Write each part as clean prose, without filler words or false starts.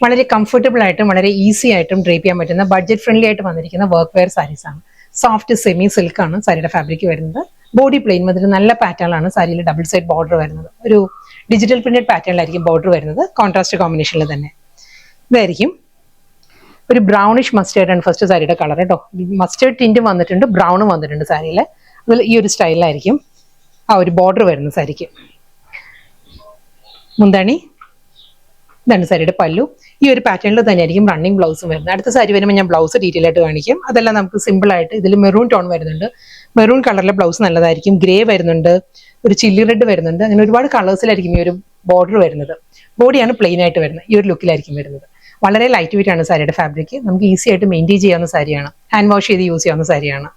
വളരെ കംഫർട്ടബിൾ ആയിട്ടും വളരെ ഈസി ആയിട്ടും ഡ്രേപ്പ് ചെയ്യാൻ പറ്റുന്ന ബഡ്ജറ്റ് ഫ്രണ്ട്ലി ആയിട്ട് വന്നിരിക്കുന്ന വർക്ക് വെയർ സാരീസ് ആണ്. സോഫ്റ്റ് സെമി സിൽക്ക് ആണ് സാരിയുടെ ഫാബ്രിക് വരുന്നത്. ബോഡി പ്ലെയിൻ മുതൽ നല്ല പാറ്റേണിലാണ് സാരിയിൽ ഡബിൾ സൈഡ് ബോർഡർ വരുന്നത്. ഒരു ഡിജിറ്റൽ പ്രിന്റഡ് പാറ്റേണിലായിരിക്കും ബോർഡർ വരുന്നത്, കോൺട്രാസ്റ്റ് കോമ്പിനേഷനിൽ തന്നെ. ഇതായിരിക്കും ഒരു ബ്രൗണിഷ് മസ്റ്റേർഡ് ആണ് ഫസ്റ്റ് സാരിയുടെ കളർ കേട്ടോ. മസ്റ്റേർഡ് ടിൻറ്റും വന്നിട്ടുണ്ട്, ബ്രൗണും വന്നിട്ടുണ്ട് സാരിയിൽ. അതിൽ ഈ ഒരു സ്റ്റൈലിലായിരിക്കും ആ ഒരു ബോർഡർ വരുന്നത് സാരിക്ക്. മുന്താണി, ഇതാണ് സാരിയുടെ പല്ലു. ഈ ഒരു പാറ്റേണിൽ തന്നെയായിരിക്കും റണ്ണിങ് ബ്ലൗസും വരുന്നത്. അടുത്ത സാരി വരുമ്പോൾ ഞാൻ ബ്ലൗസ് ഡീറ്റെയിൽ ആയിട്ട് കാണിക്കും. അതെല്ലാം നമുക്ക് സിമ്പിൾ ആയിട്ട് ഇതിൽ മെറൂൺ ടോൺ വരുന്നുണ്ട്. മെറൂൺ കളറിലെ ബ്ലൗസ് നല്ലതായിരിക്കും. ഗ്രേ വരുന്നുണ്ട്, ഒരു ചില്ലി റെഡ് വരുന്നുണ്ട്. അങ്ങനെ ഒരുപാട് കളേഴ്സിലായിരിക്കും ഈ ഒരു ബോർഡർ വരുന്നത്. ബോഡിയാണ് പ്ലെയിൻ ആയിട്ട് വരുന്നത്. ഈ ഒരു ലുക്കിലായിരിക്കും വരുന്നത്. വളരെ ലൈറ്റ് വെയിറ്റ് ആണ് സാരിയുടെ ഫാബ്രിക്. നമുക്ക് ഈസി ആയിട്ട് മെയിൻറ്റെയിൻ ചെയ്യാവുന്ന സാരിയാണ്. ഹാൻഡ് വാഷ് ചെയ്ത് യൂസ് ചെയ്യാവുന്ന സാരിയാണ്.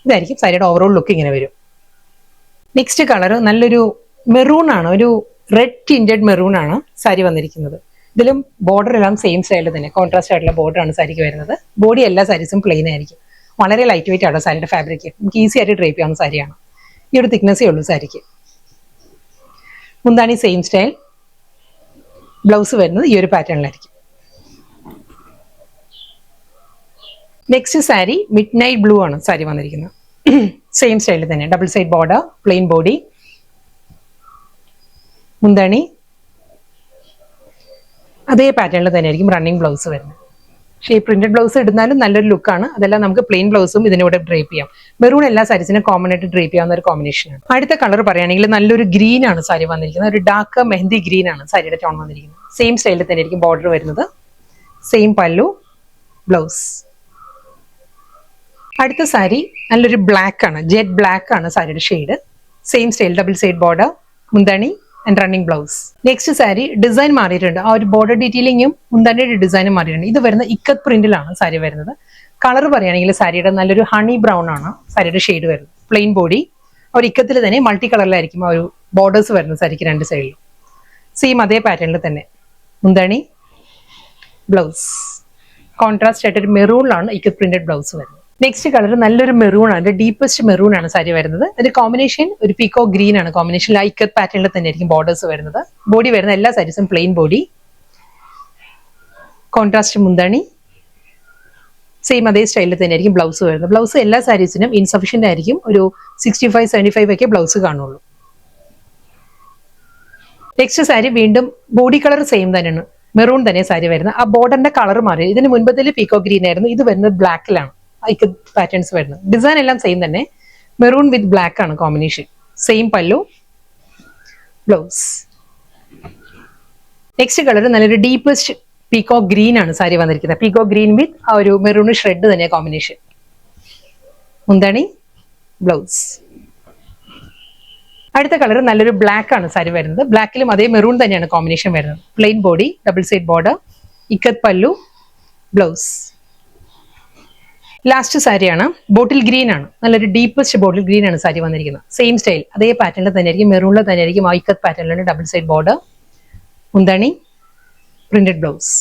ഇതായിരിക്കും സാരിയുടെ ഓവറോൾ ലുക്ക് ഇങ്ങനെ വരും. നെക്സ്റ്റ് കളർ നല്ലൊരു മെറൂൺ ആണ്, ഒരു റെഡ് ടിൻറ്റഡ് മെറൂൺ ആണ് സാരി വന്നിരിക്കുന്നത്. ഇതിലും ബോർഡർ എല്ലാം സെയിം സ്റ്റൈലിൽ തന്നെ കോൺട്രാസ്റ്റ് ആയിട്ടുള്ള ബോർഡർ ആണ് സാരിക്ക് വരുന്നത്. ബോഡി എല്ലാ സാരീസും പ്ലെയിൻ ആയിരിക്കും. വളരെ ലൈറ്റ് വെയിറ്റ് ആണ് സാരിയുടെ ഫാബ്രിക്. നമുക്ക് ഈസി ആയിട്ട് ഡ്രേപ്പ് ചെയ്യാവുന്ന സാരിയാണ്. ഈ ഒരു തിക്നെസ്സേ ഉള്ളൂ സാരിക്ക്. മുന്താണി സെയിം സ്റ്റൈൽ, ബ്ലൗസ് വരുന്നത് ഈ ഒരു പാറ്റേണിലായിരിക്കും. Next sari midnight blue ആണ് സാരി വന്നിരിക്കുന്നത്. സെയിം സ്റ്റൈലിൽ തന്നെ double side border, plain body. മുന്താണി അതേ പാറ്റേണിൽ തന്നെയായിരിക്കും റണ്ണിങ് ബ്ലൗസ് വരുന്നത്. പക്ഷേ ഈ പ്രിന്റഡ് ബ്ലൗസ് ഇടുന്നാലും നല്ലൊരു ലുക്കാണ്. അതെല്ലാം നമുക്ക് പ്ലെയിൻ ബ്ലൗസും ഇതിനൂടെ ഡ്രേപ്പ് ചെയ്യാം. മെറൂൺ എല്ലാ സാരീസിനും കോമൺ ആയിട്ട് ഡ്രേപ്പ് ചെയ്യാവുന്ന ഒരു കോമ്പിനേഷനാണ്. അടുത്ത കളർ പറയുകയാണെങ്കിൽ നല്ലൊരു ഗ്രീൻ ആണ് സാരി വന്നിരിക്കുന്നത്. ഒരു ഡാർക്ക് മെഹന്തി ഗ്രീൻ ആണ് സാരിയുടെ ടോൺ വന്നിരിക്കുന്നത്. സെയിം സ്റ്റൈലിൽ തന്നെ ആയിരിക്കും ബോർഡർ വരുന്നത്. Same pallu, blouse. അടുത്ത സാരി നല്ലൊരു ബ്ലാക്ക് ആണ്, ജെറ്റ് ബ്ലാക്ക് ആണ് സാരിയുടെ shade. Same style double side border, മുന്താണി and running blouse. Next sari design മാറിയിട്ടുണ്ട്. ആ ഒരു ബോർഡർ ഡീറ്റെയിലിങ്ങും മുന്താണിയുടെ ഡിസൈനും മാറിയിട്ടുണ്ട്. ഇത് വരുന്ന ഇക്കത്ത് പ്രിന്റിലാണ് സാരി വരുന്നത്. കളർ പറയുകയാണെങ്കിൽ സാരിയുടെ നല്ലൊരു ഹണി ബ്രൗൺ ആണ് സാരിയുടെ ഷെയ്ഡ് വരുന്നത്. പ്ലെയിൻ ബോഡി, ഒരു ഇക്കത്തിൽ തന്നെ മൾട്ടി കളറിലായിരിക്കും ആ ഒരു ബോർഡേഴ്സ് വരുന്നത് സാരിക്ക് രണ്ട് സൈഡിലും. സെയിം അതേ പാറ്റേണിൽ തന്നെ മുന്താണി, ബ്ലൗസ്. കോൺട്രാസ്റ്റ് ആയിട്ട് ഒരു മെറൂണിലാണ് ഇക്കത്ത് പ്രിന്റഡ് ബ്ലൗസ് വരുന്നത്. നെക്സ്റ്റ് കളർ നല്ലൊരു മെറൂൺ ആണ്, ഡീപ്പസ്റ്റ് മെറൂൺ ആണ് സാരി വരുന്നത്. അതിന്റെ കോമ്പിനേഷൻ ഒരു പീക്കോ ഗ്രീൻ ആണ് കോമ്പിനേഷൻ. ലൈക്കത്ത് പാറ്റേണിൽ തന്നെ ആയിരിക്കും ബോർഡേഴ്സ് വരുന്നത്. ബോഡി വരുന്ന എല്ലാ സാരീസും പ്ലെയിൻ ബോഡി, കോൺട്രാസ്റ്റ് മുന്താണി. സെയിം അതേ സ്റ്റൈലിൽ തന്നെ ആയിരിക്കും ബ്ലൗസ് വരുന്നത്. ബ്ലൗസ് എല്ലാ സാരീസിനും ഇൻസഫിഷ്യന്റ് ആയിരിക്കും. ഒരു 65-75 ഒക്കെ ബ്ലൗസ് കാണുള്ളൂ. നെക്സ്റ്റ് സാരി വീണ്ടും ബോഡി കളർ സെയിം തന്നെയാണ്, മെറൂൺ തന്നെ സാരി വരുന്നത്. ആ ബോർഡറിന്റെ കളർ മാറി. ഇതിന് മുൻപത്തിൽ പീക്കോ ഗ്രീൻ ആയിരുന്നു, ഇത് വരുന്നത് ബ്ലാക്കിലാണ്. പാറ്റേൺസ് വരുന്നത്. ഡിസൈൻ എല്ലാം സെയിം തന്നെ, മെറൂൺ വിത്ത് ബ്ലാക്ക് ആണ് combination. Same pallu, blouse. Next colour നല്ലൊരു ഡീപ്പസ്റ്റ് പീക്കോ ഗ്രീൻ ആണ് സാരി വന്നിരിക്കുന്നത്. പീക്കോ ഗ്രീൻ വിത്ത് ആ ഒരു മെറൂൺ ഷ്രെഡ് തന്നെ കോമ്പിനേഷൻ. മുന്താണി, ബ്ലൗസ്. അടുത്ത കളർ നല്ലൊരു ബ്ലാക്ക് ആണ് സാരി വരുന്നത്. ബ്ലാക്കിലും അതേ മെറൂൺ തന്നെയാണ് കോമ്പിനേഷൻ വരുന്നത്. Plain body, double side border, ikat pallu, blouse. Last സാരിയാണ് ബോട്ടിൽ ഗ്രീൻ ആണ്, നല്ലൊരു ഡീപ്പസ്റ്റ് ബോട്ടിൽ ഗ്രീൻ ആണ് സാരി വന്നിരിക്കുന്നത്. സെയിം സ്റ്റൈൽ അതേ പാറ്റേണിൽ തന്നെ ആയിരിക്കും, മെറൂണിൽ തന്നെ ആയിരിക്കും. ഇക്കത്ത് പാറ്റേണിലാണ് ഡബിൾ സൈഡ് ബോർഡർ, മുന്താണി, പ്രിന്റഡ് ബ്ലൗസ്.